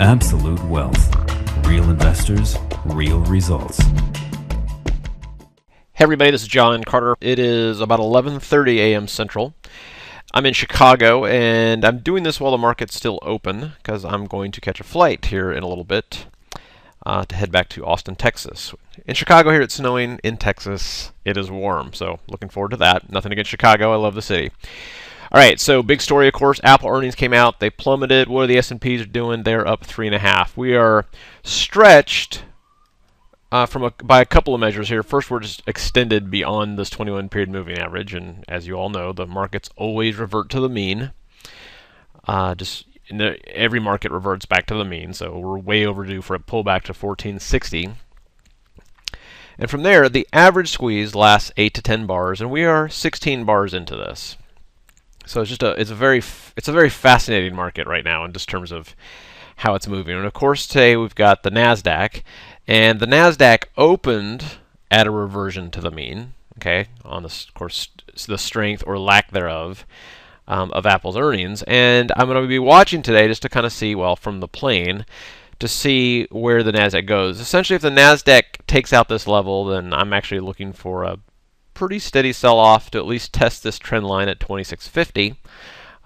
Absolute wealth. Real investors, real results. Hey everybody, this is John Carter. It is about 11:30 a.m. Central. I'm in Chicago, and I'm doing this while the market's still open because I'm going to catch a flight here in a little bit to head back to Austin, Texas. In Chicago here, it's snowing. In Texas, it is warm, so looking forward to that. Nothing against Chicago. I love the city. All right, so big story, of course. Apple earnings came out. They plummeted. What are the S&Ps doing? They're up 3.5. We are stretched by a couple of measures here. First, we're just extended beyond this 21-period moving average, and as you all know, the markets always revert to the mean. Every market reverts back to the mean, so we're way overdue for a pullback to 1460. And from there, the average squeeze lasts 8 to 10 bars, and we are 16 bars into this. So it's a very fascinating market right now in just terms of how it's moving. And of course, today we've got the Nasdaq, and the Nasdaq opened at a reversion to the mean. Okay, on this, of course, the strength or lack thereof of Apple's earnings. And I'm going to be watching today just to kind of see, well, from the plane, to see where the Nasdaq goes. Essentially, if the Nasdaq takes out this level, then I'm actually looking for a pretty steady sell-off to at least test this trend line at 2650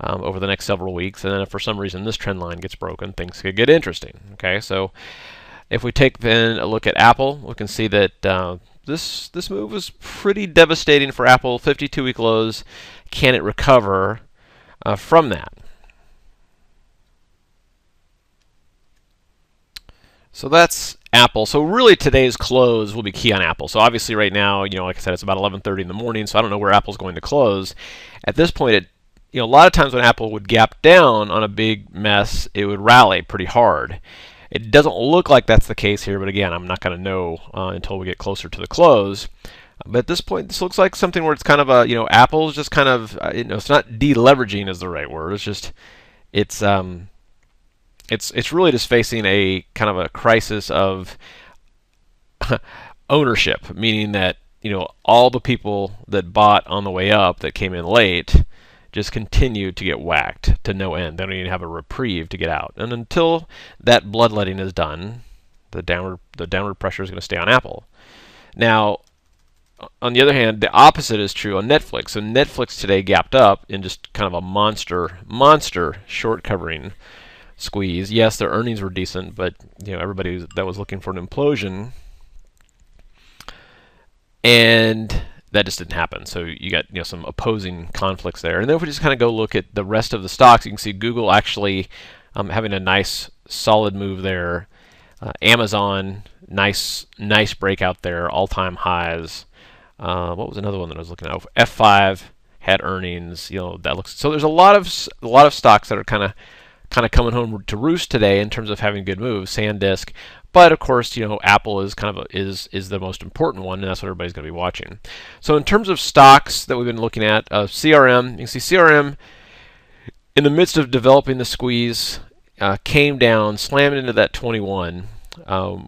over the next several weeks. And then if for some reason this trend line gets broken, things could get interesting. Okay, so if we take then a look at Apple, we can see that this move was pretty devastating for Apple. 52-week lows. Can it recover from that? So that's Apple. So really today's close will be key on Apple. So obviously right now, like I said, it's about 11:30 in the morning, so I don't know where Apple's going to close. At this point, a lot of times when Apple would gap down on a big mess, it would rally pretty hard. It doesn't look like that's the case here, but again, I'm not going to know until we get closer to the close. But at this point, this looks like something where it's kind of a, Apple's just kind of, it's not deleveraging is the right word. It's just, it's really just facing a kind of a crisis of ownership, meaning that all the people that bought on the way up that came in late just continue to get whacked to no end. They don't even have a reprieve to get out. And until that bloodletting is done, the downward pressure is going to stay on Apple. Now, on the other hand, the opposite is true on Netflix. So Netflix today gapped up in just kind of a monster short covering squeeze. Yes, their earnings were decent, but everybody that was looking for an implosion, and that just didn't happen. So you got some opposing conflicts there. And then if we just kind of go look at the rest of the stocks, you can see Google actually having a nice solid move there. Amazon, nice breakout there, all-time highs. What was another one that I was looking at? F5 had earnings. That looks so. There's a lot of stocks that are kind of coming home to roost today in terms of having good moves. SanDisk, but of course, Apple is is the most important one, and that's what everybody's going to be watching. So in terms of stocks that we've been looking at, CRM, you can see CRM in the midst of developing the squeeze came down, slammed into that 21,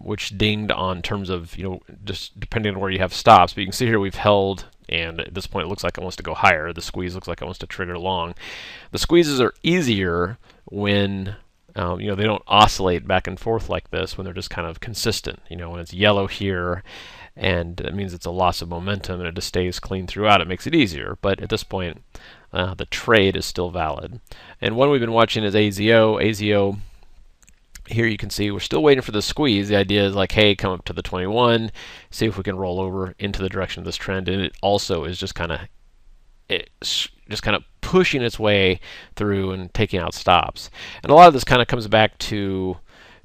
which dinged on terms of just depending on where you have stops. But you can see here we've held. And at this point, it looks like it wants to go higher. The squeeze looks like it wants to trigger long. The squeezes are easier when they don't oscillate back and forth like this. When they're just kind of consistent. When it's yellow here, and that means it's a loss of momentum, and it just stays clean throughout. It makes it easier. But at this point, the trade is still valid. And one we've been watching is AZO. AZO. Here you can see we're still waiting for the squeeze. The idea is like, hey, come up to the 21, see if we can roll over into the direction of this trend. And it also is just kind of pushing its way through and taking out stops. And a lot of this kind of comes back to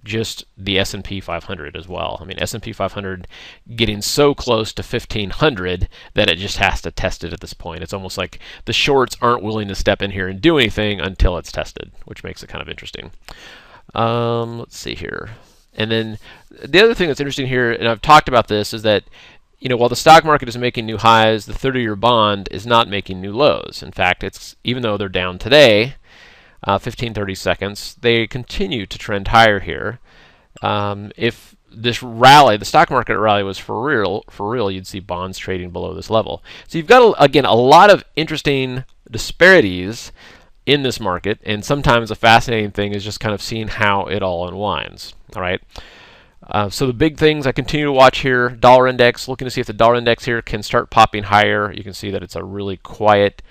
just the S&P 500 as well. I mean, S&P 500 getting so close to 1500 that it just has to test it at this point. It's almost like the shorts aren't willing to step in here and do anything until it's tested, which makes it kind of interesting. Let's see here. And then the other thing that's interesting here, and I've talked about this, is that while the stock market is making new highs, the 30-year bond is not making new lows. In fact, even though they're down today, 15-30 seconds, they continue to trend higher here. If this rally, the stock market rally, was for real, you'd see bonds trading below this level. So you've got, again, a lot of interesting disparities in this market, and sometimes a fascinating thing is just kind of seeing how it all unwinds. All right. So the big things I continue to watch here: dollar index, looking to see if the dollar index here can start popping higher. You can see that it's a really quiet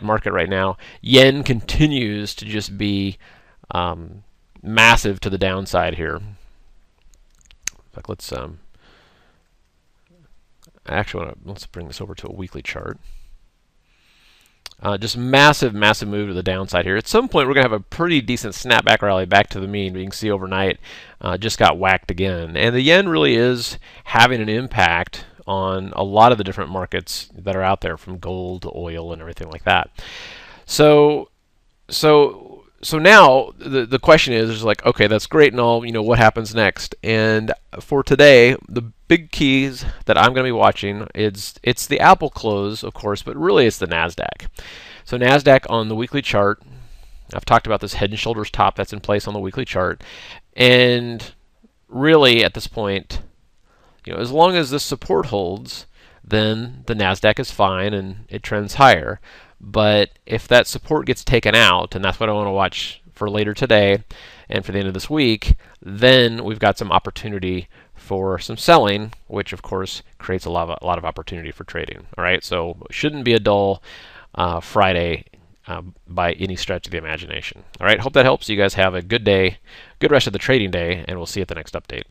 market right now. Yen continues to just be massive to the downside here. In fact, let's bring this over to a weekly chart. Just massive move to the downside here. At some point, we're going to have a pretty decent snapback rally back to the mean. But you can see overnight just got whacked again. And the yen really is having an impact on a lot of the different markets that are out there, from gold to oil and everything like that. So now the question is like, okay, that's great and all, what happens next? And for today, the big keys that I'm going to be watching it's the Apple close, of course, but really it's the Nasdaq. So Nasdaq on the weekly chart, I've talked about this head and shoulders top that's in place on the weekly chart, and really at this point, as long as this support holds, then the Nasdaq is fine and it trends higher. But if that support gets taken out, and that's what I want to watch for later today and for the end of this week, then we've got some opportunity for some selling, which of course creates a lot of opportunity for trading. All right, so shouldn't be a dull Friday by any stretch of the imagination. All right, hope that helps. You guys have a good day, good rest of the trading day, and we'll see you at the next update.